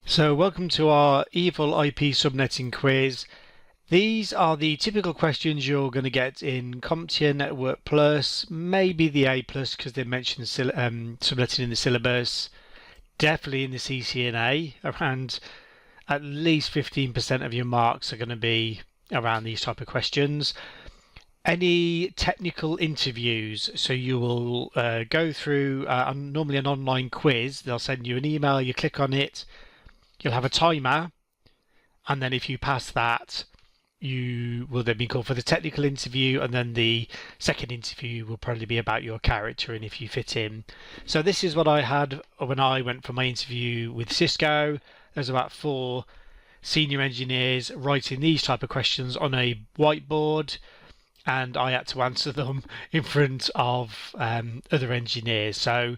So welcome to our Evil IP subnetting quiz. These are the typical questions you're going to get in CompTIA Network Plus, maybe the A Plus because they mentioned subnetting in the syllabus, definitely in the CCNA. Around at least 15% of your marks are going to be around these type of questions. Any technical interviews, so you will go through normally an online quiz. They'll send you an email, you click on it, you'll have a timer, and then if you pass that, you will then be called for the technical interview, and then the second interview will probably be about your character and if you fit in. So this is what I had when I went for my interview with Cisco. There's about 4 senior engineers writing these type of questions on a whiteboard, and I had to answer them in front of other engineers. So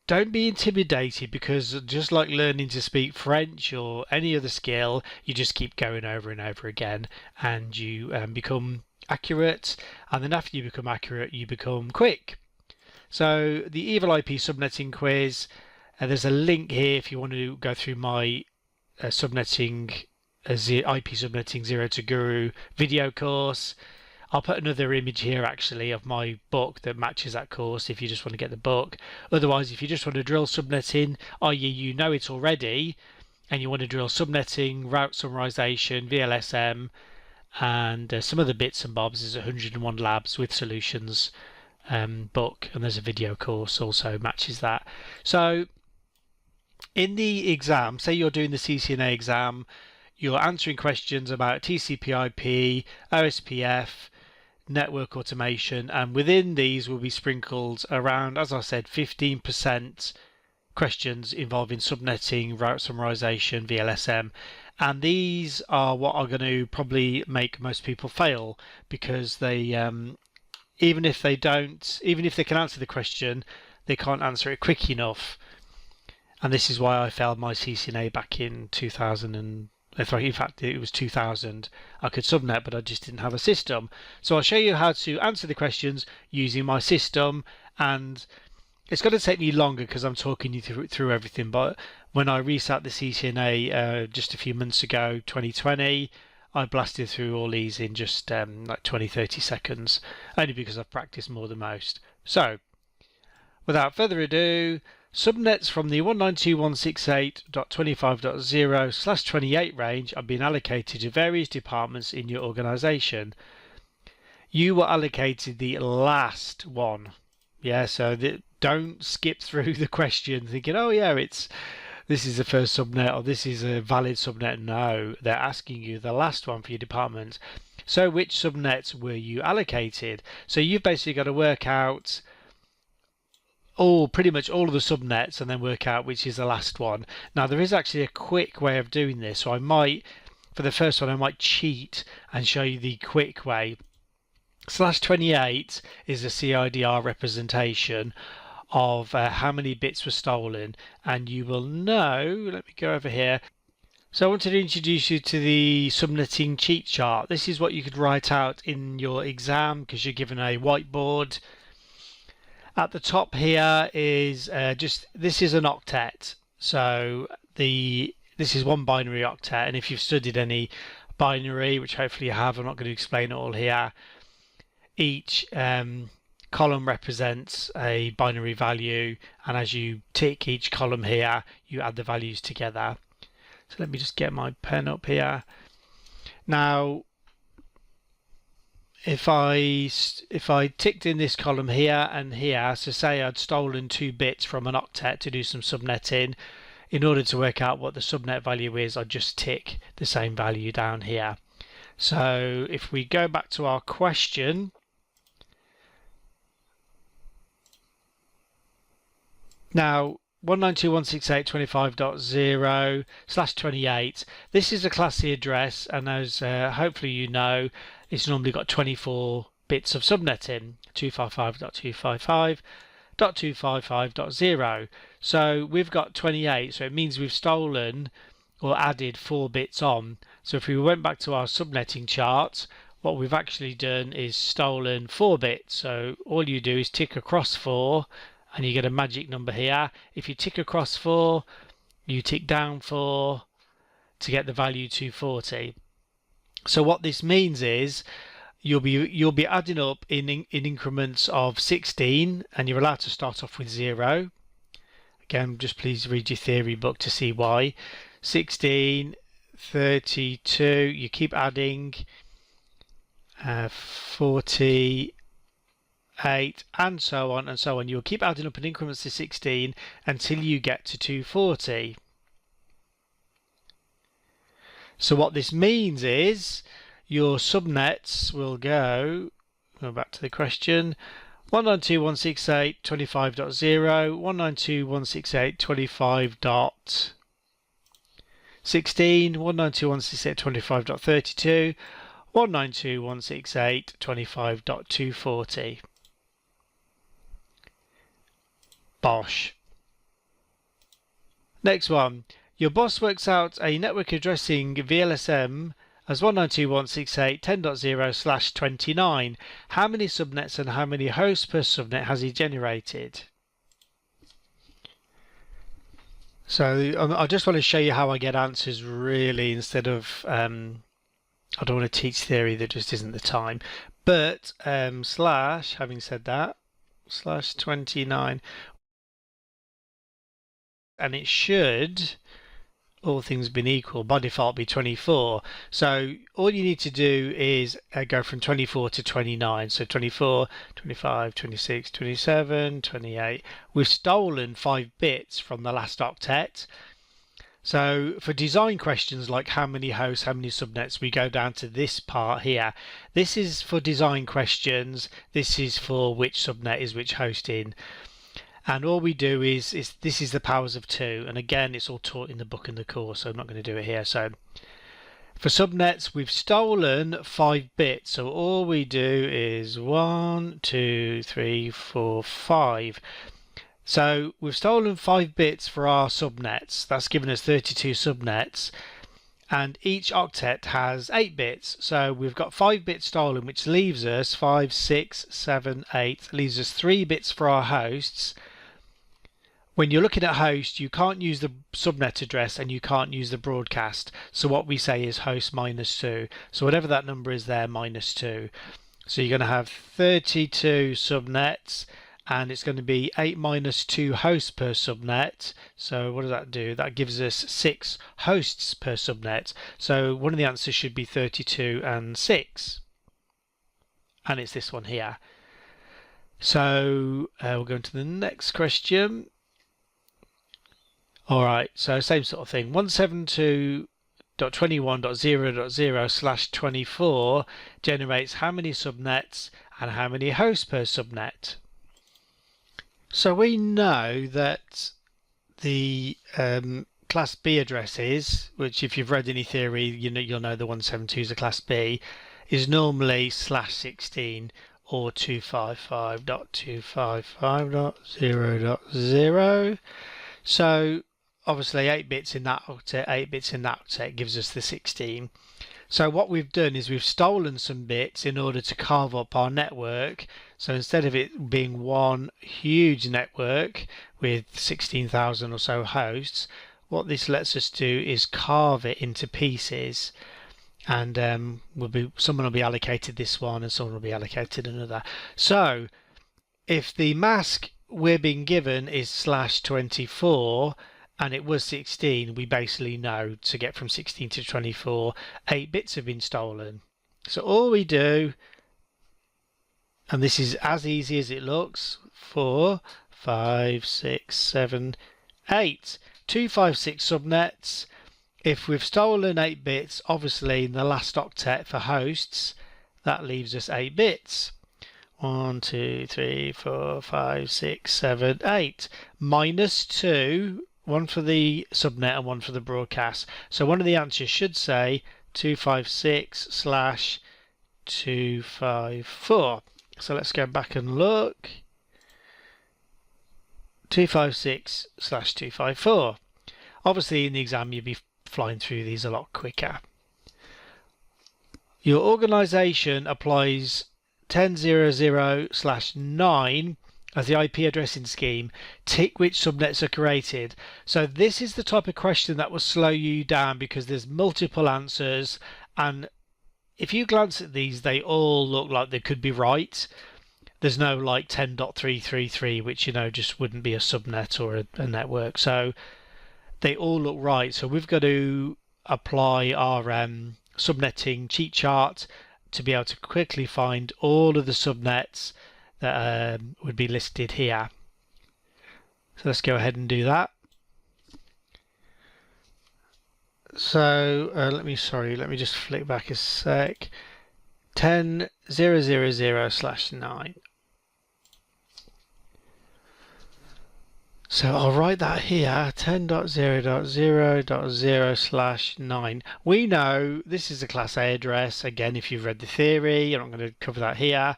don't be intimidated, because just like learning to speak French or any other skill, you just keep going over and over again, and you become accurate, and then after you become accurate, you become quick. So the Evil IP subnetting quiz, there's a link here if you want to go through my subnetting IP subnetting 0 to Guru video course. I'll put another image here actually of my book that matches that course if you just want to get the book. Otherwise, if you just want to drill subnetting, i.e. you know it already, and you want to drill subnetting, route summarization, VLSM, and some other bits and bobs, there's 101 Labs with Solutions book, and there's a video course also matches that. So in the exam, say you're doing the CCNA exam, you're answering questions about TCP/IP, OSPF, network automation, and within these will be sprinkled around, as I said, 15% questions involving subnetting, route summarization, VLSM, and these are what are going to probably make most people fail, because they even if they can answer the question, they can't answer it quick enough. And this is why I failed my CCNA back in 2000 and in fact it was 2000. I could subnet, but I just didn't have a system. So I'll show you how to answer the questions using my system, and it's going to take me longer because I'm talking you through everything. But when I resat the CCNA just a few months ago, 2020, I blasted through all these in just like 20-30 seconds, only because I've practiced more than most. So without further ado, subnets from the 192.168.25.0/28 range are being allocated to various departments in your organization. You were allocated the last one. Yeah, so don't skip through the question thinking, oh yeah, this is the first subnet or this is a valid subnet. No, they're asking you the last one for your department. So which subnets were you allocated? So you've basically got to work out pretty much all of the subnets and then work out which is the last one. Now there is actually a quick way of doing this, so I might, for the first one, I might cheat and show you the quick way. /28 is a CIDR representation of how many bits were stolen, and you will know, let me go over here. So I wanted to introduce you to the subnetting cheat chart. This is what you could write out in your exam because you're given a whiteboard. At the top here is this is an octet, so this is one binary octet, and if you've studied any binary, which hopefully you have, I'm not going to explain it all here. Each column represents a binary value, and as you tick each column here, you add the values together. So let me just get my pen up here. Now if I ticked in this column here and here, so say I'd stolen 2 bits from an octet to do some subnetting, in order to work out what the subnet value is, I'd just tick the same value down here. So if we go back to our question, now 192.168.25.0/28, this is a Class C address, and as hopefully you know, it's normally got 24 bits of subnetting, 255.255.255.0. So we've got 28, so it means we've stolen or added 4 bits on. So if we went back to our subnetting chart, what we've actually done is stolen 4 bits. So all you do is tick across 4, and you get a magic number here. If you tick across 4, you tick down for to get the value 240. So what this means is you'll be adding up in increments of 16, and you're allowed to start off with 0. Again, just please read your theory book to see why. 16, 32, you keep adding, 48, and so on and so on. You'll keep adding up in increments to 16 until you get to 240. So what this means is your subnets will go back to the question, 192.168.25.0, 192.168.25.16, 192.168.25.32, 192.168.25.240. Bosh. Next one. Your boss works out a network addressing VLSM as 192.168.10.0/29. How many subnets and how many hosts per subnet has he generated? So I just want to show you how I get answers really, instead of I don't want to teach theory, that just isn't the time. But slash, having said that, slash 29, and it should, all things being equal, by default be 24. So all you need to do is go from 24 to 29. So 24, 25, 26, 27, 28. We've stolen 5 bits from the last octet. So for design questions like how many hosts, how many subnets, we go down to this part here. This is for design questions. This is for which subnet is which host in. And all we do is this is the powers of 2, and again it's all taught in the book and the course, so I'm not going to do it here. So for subnets, we've stolen 5 bits, so all we do is 1, 2, 3, 4, 5. So we've stolen 5 bits for our subnets. That's given us 32 subnets, and each octet has 8 bits. So we've got 5 bits stolen, which leaves us 5, 6, 7, 8, leaves us 3 bits for our hosts. When you're looking at host, you can't use the subnet address and you can't use the broadcast. So what we say is host minus 2. So whatever that number is there, minus 2. So you're going to have 32 subnets, and it's going to be 8 minus 2 hosts per subnet. So what does that do? That gives us 6 hosts per subnet. So one of the answers should be 32 and 6. And it's this one here. So we'll go into the next question. Alright, so same sort of thing. 172.21.0.0/24 generates how many subnets and how many hosts per subnet. So we know that the class B addresses, which if you've read any theory, you'll know the 172 is a class B, is normally /16 or 255.255.0.0. So obviously 8 bits in that octet, 8 bits in that octet gives us the 16. So what we've done is we've stolen some bits in order to carve up our network. So instead of it being one huge network with 16,000 or so hosts, what this lets us do is carve it into pieces. And someone will be allocated this one and someone will be allocated another. So if the mask we're being given is /24 and it was 16, we basically know to get from 16 to 24, 8 bits have been stolen. So all we do, and this is as easy as it looks, 4, 5, 6, 7, 8. 256 subnets. If we've stolen 8 bits, obviously in the last octet for hosts, that leaves us 8 bits. 1, 2, 3, 4, 5, 6, 7, 8. Minus 2, one for the subnet and one for the broadcast. So one of the answers should say 256/254. So let's go back and look. 256/254. Obviously in the exam you'll be flying through these a lot quicker. Your organization applies 10.00/9 as the IP addressing scheme, tick which subnets are created. So this is the type of question that will slow you down because there's multiple answers, and if you glance at these, they all look like they could be right. There's no like 10.333, which just wouldn't be a subnet or a network. So they all look right. So we've got to apply our subnetting cheat chart to be able to quickly find all of the subnets that would be listed here. So let's go ahead and do that. So let me just flick back a sec. 10.0.0.0/9. So I'll write that here, 10.0.0.0/9. We know this is a class A address. Again, if you've read the theory, I'm not going to cover that here.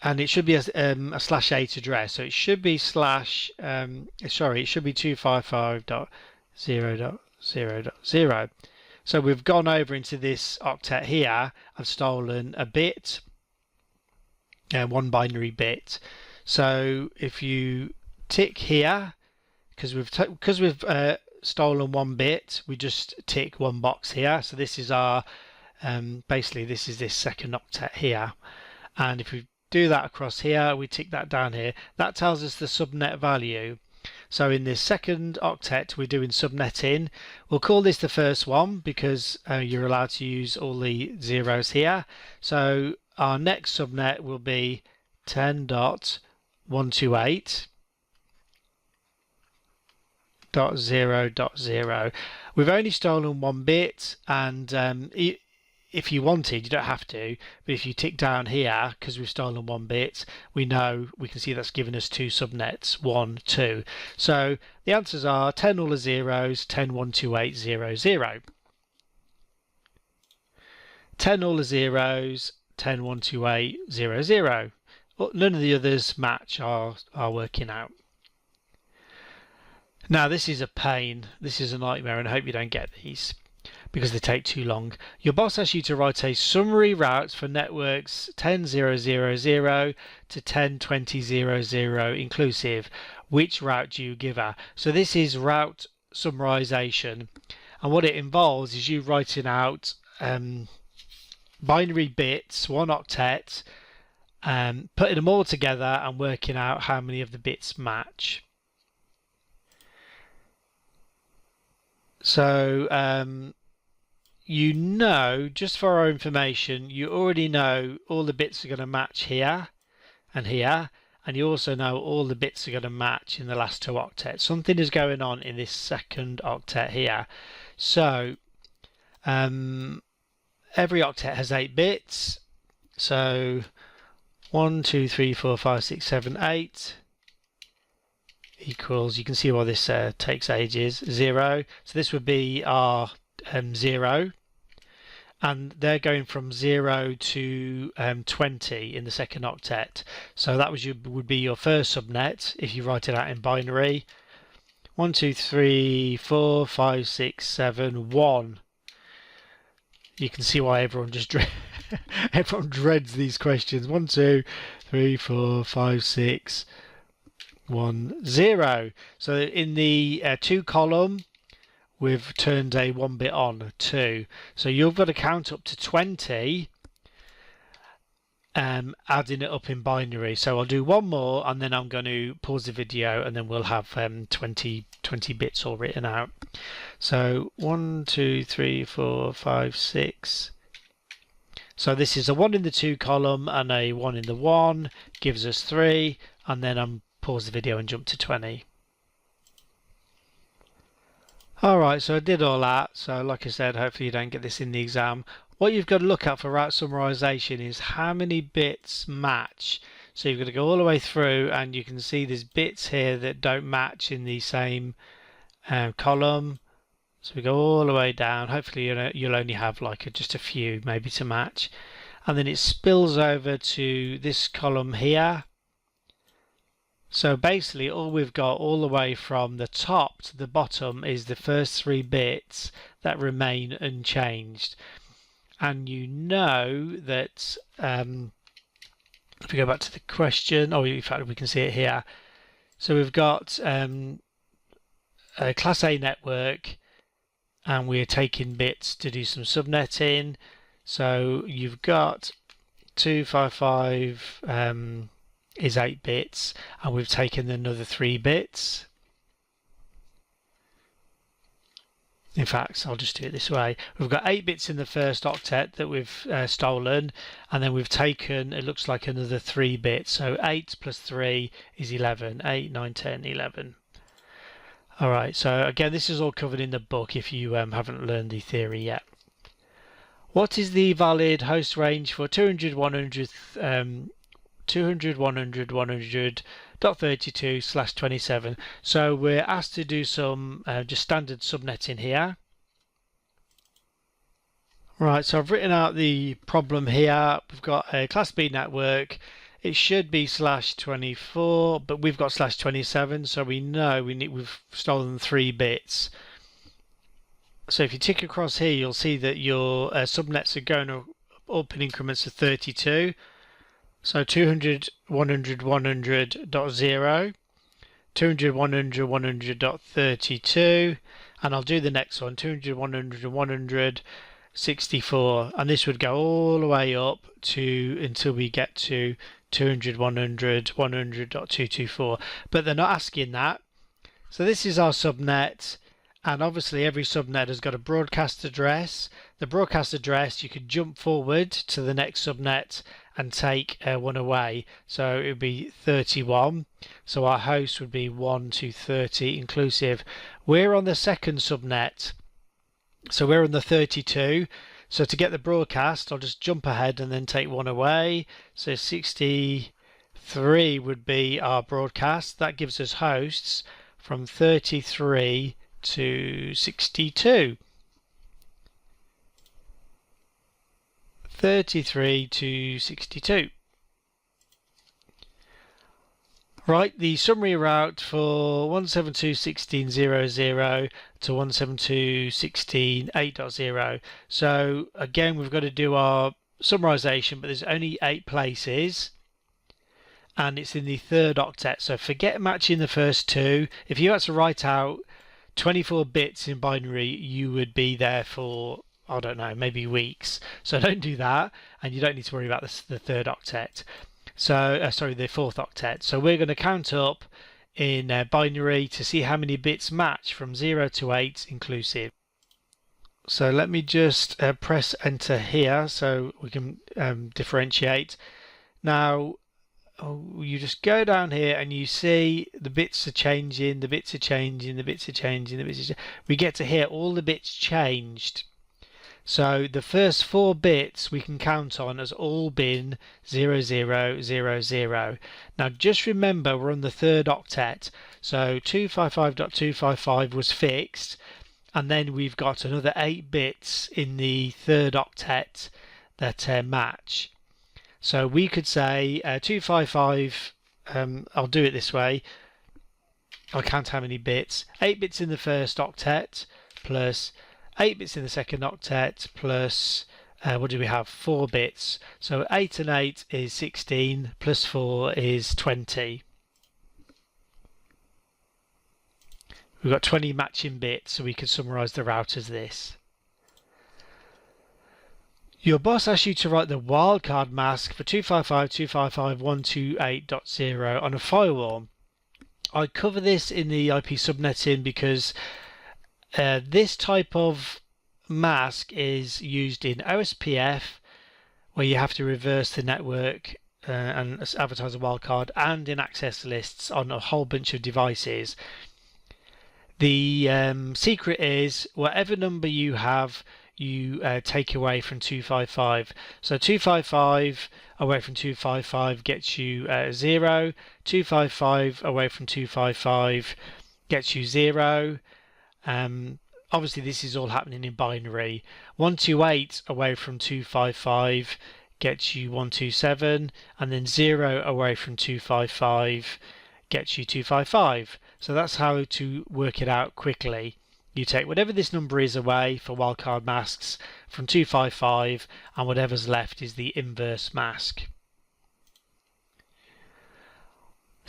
And it should be a /8 address. So it should be it should be 255.0.0.0. So we've gone over into this octet here and stolen a bit, one binary bit. So if you tick here, because we've stolen one bit, we just tick one box here. So this is our basically this is this second octet here, and if we do that across here, we tick that down here, that tells us the subnet value. So in this second octet we're doing subnetting. We'll call this the first one because you're allowed to use all the zeros here. So our next subnet will be 10.128.0.0. We've only stolen one bit, and if you wanted, you don't have to, but if you tick down here, because we've stolen one bit, we can see that's given us two subnets, 1, 2. So the answers are 10 all the zeros, 10.128.0.0. 10 all the zeros, 10.128.0.0. None of the others match are working out. Now this is a pain, this is a nightmare, and I hope you don't get these because they take too long. Your boss asks you to write a summary route for networks 10.0.0.0 to 10.20.0.0 inclusive. Which route do you give her? So this is route summarization, and what it involves is you writing out binary bits, one octet, putting them all together and working out how many of the bits match. So just for our information, you already know all the bits are going to match here and here, and you also know all the bits are going to match in the last two octets. Something is going on in this second octet here. So every octet has 8 bits. So 1, 2, 3, 4, 5, 6, 7, 8 equals, you can see why this takes ages, 0. So this would be our 0, and they're going from 0 to 20 in the second octet. So that would be your first subnet if you write it out in binary. 1, 2, 3, 4, 5, 6, 7, 1. You can see why everyone just everyone dreads these questions. 1, 2, 3, 4, 5, 6, 1, 0. So in the 2 column, we've turned a 1 bit on, 2. So you've got to count up to 20, adding it up in binary. So I'll do one more and then I'm going to pause the video and then we'll have 20 bits all written out. So 1, 2, 3, 4, 5, 6. So this is a 1 in the 2 column and a 1 in the 1, gives us 3, and then I'm pause the video and jump to 20. Alright, so I did all that. So like I said, hopefully you don't get this in the exam. What you've got to look at for route summarization is how many bits match. So you've got to go all the way through and you can see there's bits here that don't match in the same column. So we go all the way down. Hopefully you'll only have like just a few maybe to match. And then it spills over to this column here. So basically all we've got all the way from the top to the bottom is the first 3 bits that remain unchanged. And you know that If we go back to the question, in fact we can see it here. So we've got a Class A network, and we're taking bits to do some subnetting. So you've got 255 is 8 bits, and we've taken another 3 bits. In fact, I'll just do it this way. We've got 8 bits in the first octet that we've stolen, and then we've taken, it looks like, another 3 bits. So 8 plus 3 is 11. 8, 9, 10, 11. Alright, so again, this is all covered in the book if you haven't learned the theory yet. What is the valid host range for 200, 100, 100.32/27? So we're asked to do some just standard subnetting here. Right, so I've written out the problem here. We've got a Class B network. It should be /24, but we've got /27, so we know we've stolen 3 bits. So if you tick across here, you'll see that your subnets are going up in increments of 32. So 200, 100, 100.0, 200, 100, 100.32, and I'll do the next one, 200, 100, 100.64, and this would go all the way up to until we get to 200, 100, 100.224, but they're not asking that. So this is our subnet, and obviously every subnet has got a broadcast address. The broadcast address, you could jump forward to the next subnet and take one away. So it would be 31. So our host would be 1 to 30 inclusive. We're on the second subnet, so we're on the 32. So to get the broadcast, I'll just jump ahead and then take one away. So 63 would be our broadcast. That gives us hosts from 33 to 62. 33 to 62. Right, the summary route for 172.16.0.0 to 172.16.8.0. So again, we've got to do our summarization, but there's only 8 places, and it's in the third octet. So forget matching the first 2. If you had to write out 24 bits in binary, you would be there for, I don't know, maybe weeks. So don't do that, and you don't need to worry about the third octet. So, sorry, the fourth octet. So we're going to count up in binary to see how many bits match from 0 to 8 inclusive. So let me just press enter here so we can differentiate. Now, you just go down here and you see the bits are changing, the bits are changing, the bits are changing, the bits are changing. We get to here, all the bits changed. So the first 4 bits we can count on as all been 0000. Now just remember we're on the third octet, so 255.255 was fixed, and then we've got another 8 bits in the third octet that match. So we could say 255, I'll do it this way, I'll count how many bits, 8 bits in the first octet plus 8 bits in the second octet plus, what do we have, 4 bits. So 8 and 8 is 16, plus 4 is 20. We've got 20 matching bits, so we can summarise the route as this. Your boss asks you to write the wildcard mask for 255.255.128.0 on a firewall. I cover this in the IP subnetting because this type of mask is used in OSPF, where you have to reverse the network and advertise a wildcard, and in access lists on a whole bunch of devices. The secret is whatever number you have, you take away from 255. So 255 away from 255 gets you 0. 255 away from 255 gets you 0. Obviously this is all happening in binary. 128 away from 255 gets you 127, and then 0 away from 255 gets you 255. So that's how to work it out quickly. You take whatever this number is away for wildcard masks from 255, and whatever's left is the inverse mask.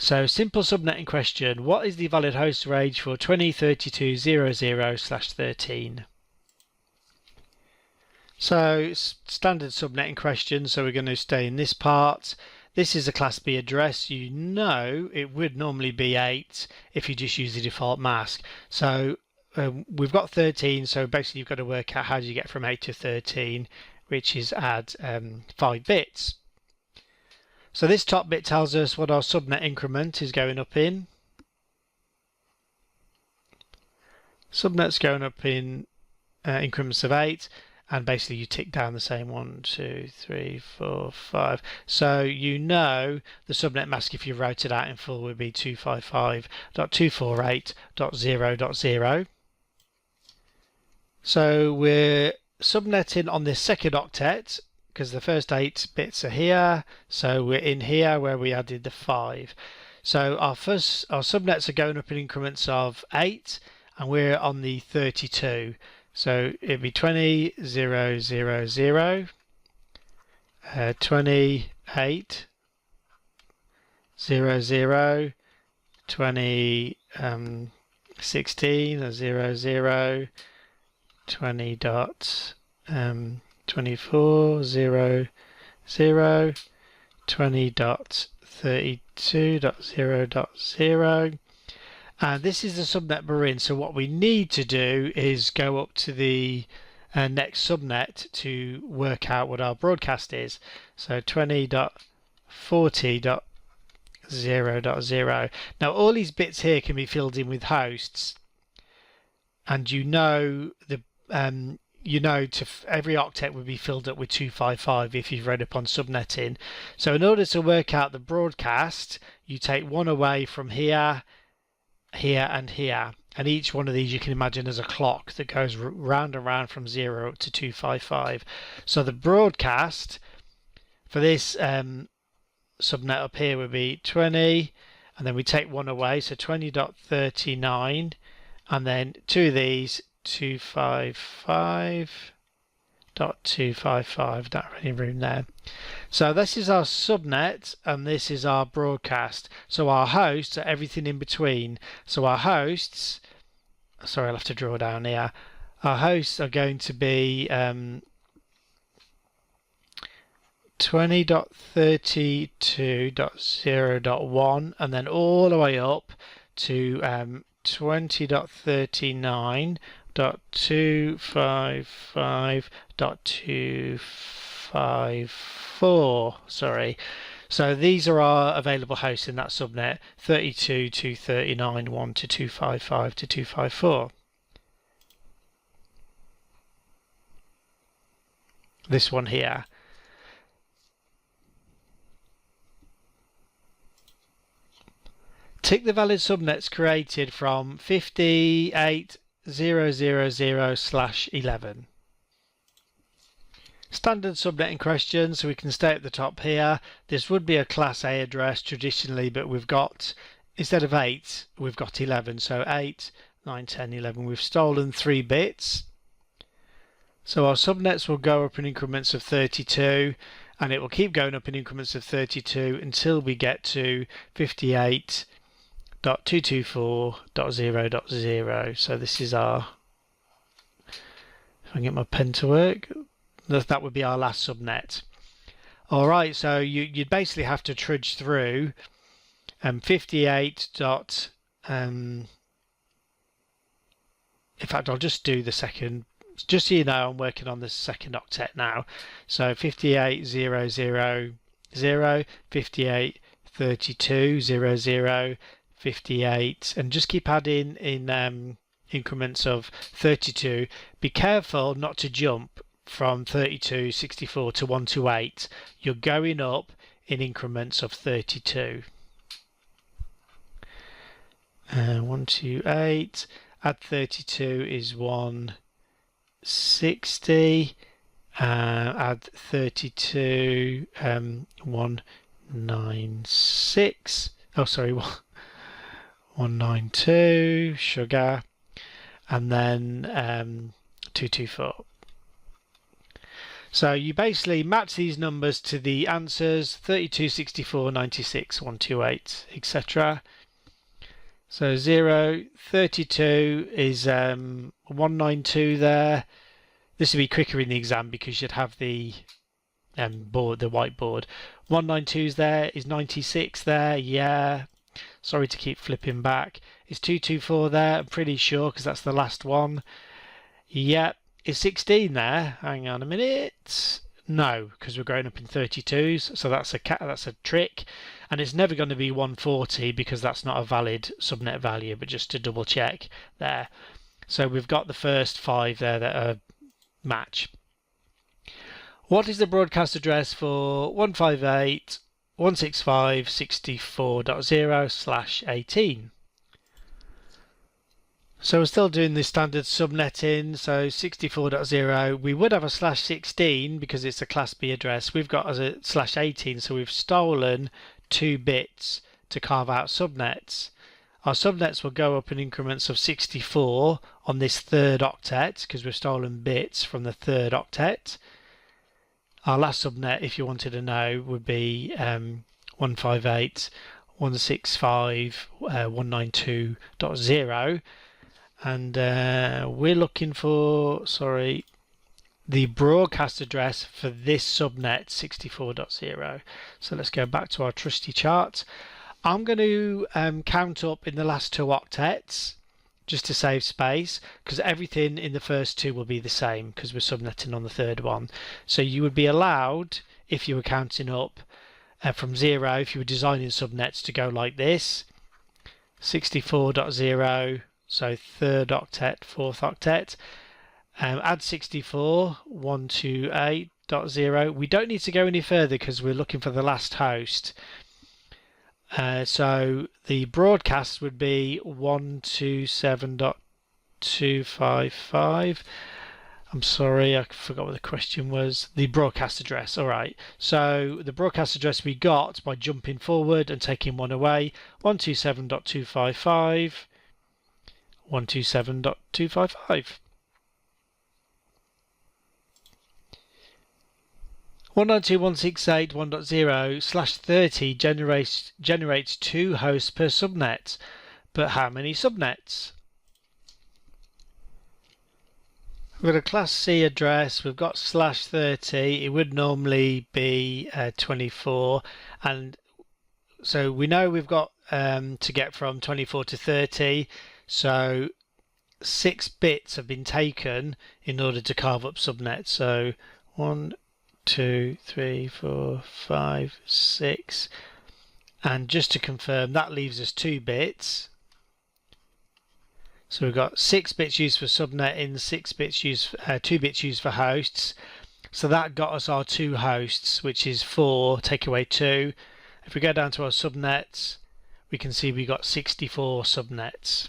So simple subnetting question. What is the valid host range for 20.32.00/13? So standard subnetting question. So we're going to stay in this part. This is a Class B address. You know it would normally be 8 if you just use the default mask. So we've got 13. So basically you've got to work out how do you get from 8 to 13, which is add 5 bits. So this top bit tells us what our subnet increment is going up in. Subnet's going up in increments of 8, and basically you tick down the same 1, 2, 3, 4, 5. So you know the subnet mask, if you wrote it out in full, would be 255.248.0.0. So we're subnetting on this second octet, because the first 8 bits are here, so we're in here where we added the 5. So our subnets are going up in increments of 8, and we're on the 32. So it'd be 20, 0, 0, 0, 28, 0, 0, 20, 16, 0, 0, 20 dot 24, 0, 0, 20.32.0.0. And this is the subnet we're in. So what we need to do is go up to the next subnet to work out what our broadcast is. So 20.40.0.0. Now all these bits here can be filled in with hosts, and you know every octet would be filled up with 255 if you've read up on subnetting. So in order to work out the broadcast, you take one away from here, here and here, and each one of these you can imagine as a clock that goes round and round from 0 up to 255. So the broadcast for this subnet up here would be 20, and then we take one away, so 20.39, and then two of these 255.255. Not really room there. So this is our subnet and this is our broadcast. So our hosts are everything in between. So our hosts, sorry, I'll have to draw down here. Our hosts are going to be 20.32.0.1 and then all the way up to 20.39.255.254. Sorry. So these are our available hosts in that subnet: 32 to 39, 1 to 255 to 254. This one here. Tick the valid subnets created from 58.0.0.0/11. Standard subnetting question, so we can stay at the top here. This would be a Class A address traditionally, but we've got, instead of 8, we've got 11. So 8, 9, 10, 11. We've stolen 3 bits. So our subnets will go up in increments of 32, and it will keep going up in increments of 32 until we get to 58.224.0.0. So this is our, if I can get my pen to work, that would be our last subnet. All right, so you'd basically have to trudge through 58. In fact, I'll just do the second, just so you know I'm working on the second octet now. So 58.0.0.0, 58.32.0.0, 58, and just keep adding in increments of 32. Be careful not to jump from 32.64 to 128. You're going up in increments of 32. 128, add 32 is 160, add 32, 196, oh sorry, 192, sugar, and then 224. So you basically match these numbers to the answers 32, 64, 96, 128, etc. So 0, 32 is 192 there. This would be quicker in the exam because you'd have the board, the whiteboard. 192's there, is 96 there, yeah. Sorry to keep flipping back. Is 224 there? I'm pretty sure because that's the last one. Yep. Is 16 there? Hang on a minute. No, because we're growing up in 32s, so that's a trick. And it's never going to be 140 because that's not a valid subnet value, but just to double check there. So we've got the first 5 there that are match. What is the broadcast address for 158.165.64.0/18? So we're still doing the standard subnetting, so 64.0, we would have a /16 because it's a class B address. We've got as a /18, so we've stolen 2 bits to carve out subnets. Our subnets will go up in increments of 64 on this third octet because we've stolen bits from the third octet. Our last subnet, if you wanted to know, would be 158.165.192.0. And we're looking for, the broadcast address for this subnet 64.0. So let's go back to our trusty chart. I'm going to count up in the last 2 octets just to save space, because everything in the first 2 will be the same because we're subnetting on the third one. So you would be allowed, if you were counting up from 0, if you were designing subnets, to go like this: 64.0, so third octet, fourth octet, add 64, 128.0. We don't need to go any further because we're looking for the last host. So the broadcast would be 127.255. I'm sorry, I forgot what the question was. The broadcast address. All right. So the broadcast address we got by jumping forward and taking one away: 127.255. 127.255. 192.168.1.0/30 generates 2 hosts per subnet. But how many subnets? We've got a class C address, we've got /30, it would normally be 24, and so we know we've got to get from 24 to 30, so 6 bits have been taken in order to carve up subnets. So 1, 2, 3, 4, 5, 6, and just to confirm, that leaves us 2 bits. So we've got 6 bits used for subnetting, 2 bits used for hosts. So that got us our 2 hosts, which is 4, take away 2. If we go down to our subnets, we can see we got 64 subnets.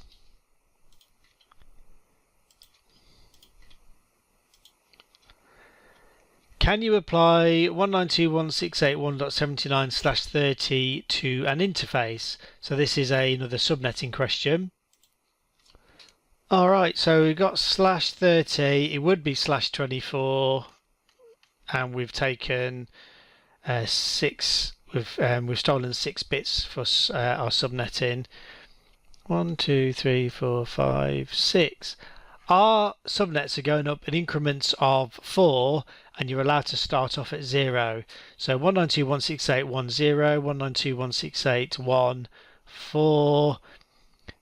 Can you apply 192.168.1.79/30 to an interface? So this is another subnetting question. Alright, so we've got /30, it would be /24, and we've taken 6, we've stolen 6 bits for our subnetting. 1, 2, 3, 4, 5, 6. Our subnets are going up in increments of 4, and you're allowed to start off at 0. So 192.168.1.0, 192.168.1, 4,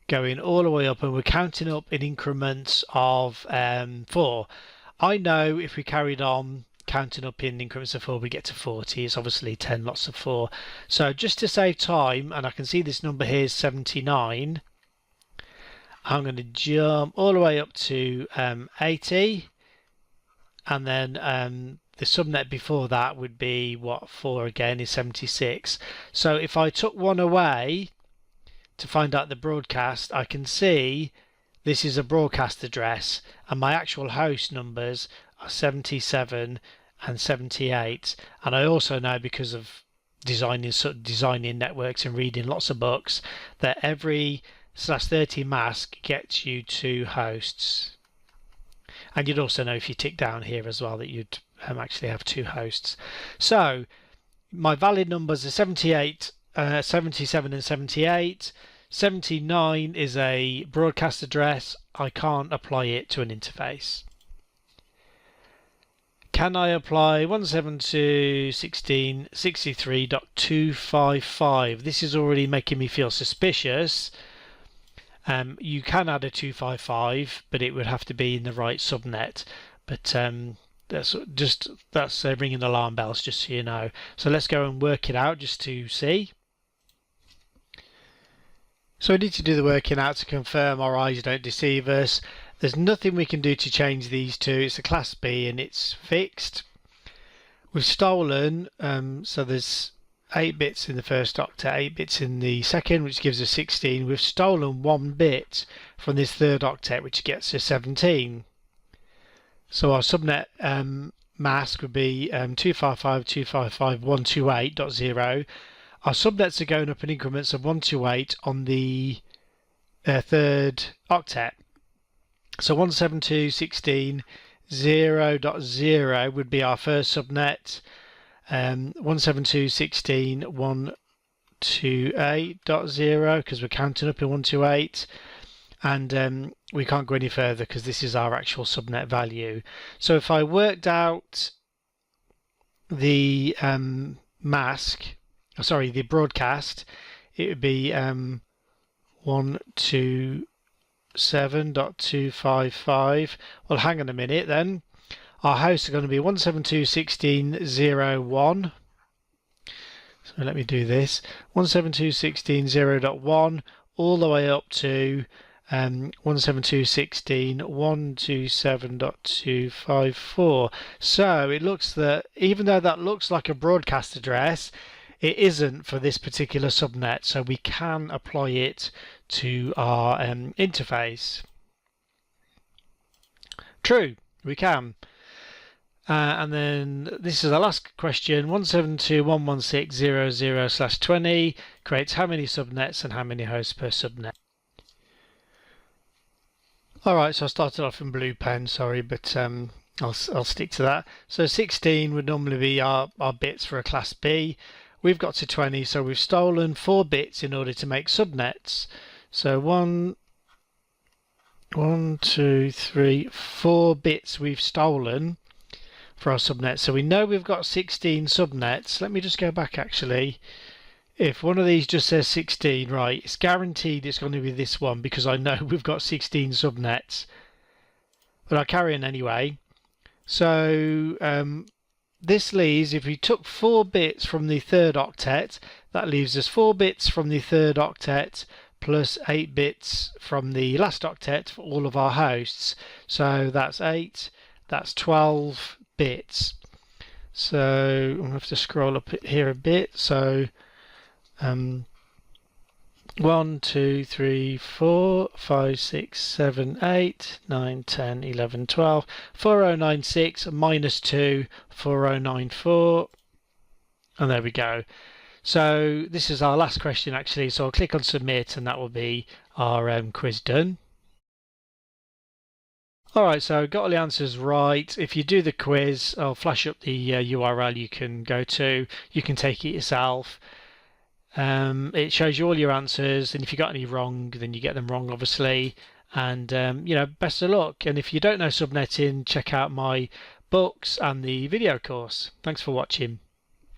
going all the way up, and we're counting up in increments of 4. I know if we carried on counting up in increments of 4, we get to 40. It's obviously 10 lots of 4. So just to save time, and I can see this number here is 79, I'm going to jump all the way up to 80, and then the subnet before that would be 4 again is 76. So if I took one away to find out the broadcast, I can see this is a broadcast address, and my actual host numbers are 77 and 78. And I also know, because of designing networks and reading lots of books, that every /30 mask gets you 2 hosts. And you'd also know, if you tick down here as well, that you'd actually have two hosts. So my valid numbers are 78, 77 and 78. 79 is a broadcast address. I can't apply it to an interface. Can I apply 172.16.63.255? This is already making me feel suspicious. You can add a 255, but it would have to be in the right subnet. But that's ringing alarm bells, just so you know. So let's go and work it out just to see. So we need to do the working out to confirm our eyes don't deceive us. There's nothing we can do to change these two. It's a class B and it's fixed. We've stolen, so there's 8 bits in the first octet, 8 bits in the second, which gives us 16. We've stolen 1 bit from this third octet, which gets us 17. So our subnet mask would be 255.255.128.0. Our subnets are going up in increments of 1 to 8 on the third octet. So 172.16.0.0 would be our first subnet. 172.16.128.0 because we're counting up in 1 to 8. And we can't go any further because this is our actual subnet value. So if I worked out the the broadcast, it would be 127.255. Well, hang on a minute then. Our hosts are going to be 172.16.0.1. So let me do this. 172.16.0.1 all the way up to 172.16.127.254. So it looks that even though that looks like a broadcast address, it isn't for this particular subnet, so we can apply it to our interface. True, we can. And then this is our last question. 172.116.00/20 creates how many subnets and how many hosts per subnet? Alright, so I started off in blue pen, sorry, but I'll stick to that. So 16 would normally be our bits for a class B. We've got to 20, so we've stolen 4 bits in order to make subnets. So 1, 2, 3, 4 bits we've stolen for our subnet. So we know we've got 16 subnets. Let me just go back actually. If one of these just says 16, right, it's guaranteed it's going to be this one because I know we've got 16 subnets. But I'll carry on anyway. So this leaves, if we took 4 bits from the third octet, that leaves us 4 bits from the third octet plus 8 bits from the last octet for all of our hosts. So that's 8, that's 12 bits. So I'm going to have to scroll up here a bit. So 1, 2, 3, 4, 5, 6, 7, 8, 9, 10, 11, 12, 4096 minus 2, 4094, and there we go. So this is our last question actually, so I'll click on submit and that will be our quiz done. Alright, so got all the answers right. If you do the quiz, I'll flash up the URL you can go to. You can take it yourself. It shows you all your answers, and if you got any wrong, then you get them wrong, obviously. And best of luck. And if you don't know subnetting, check out my books and the video course. Thanks for watching.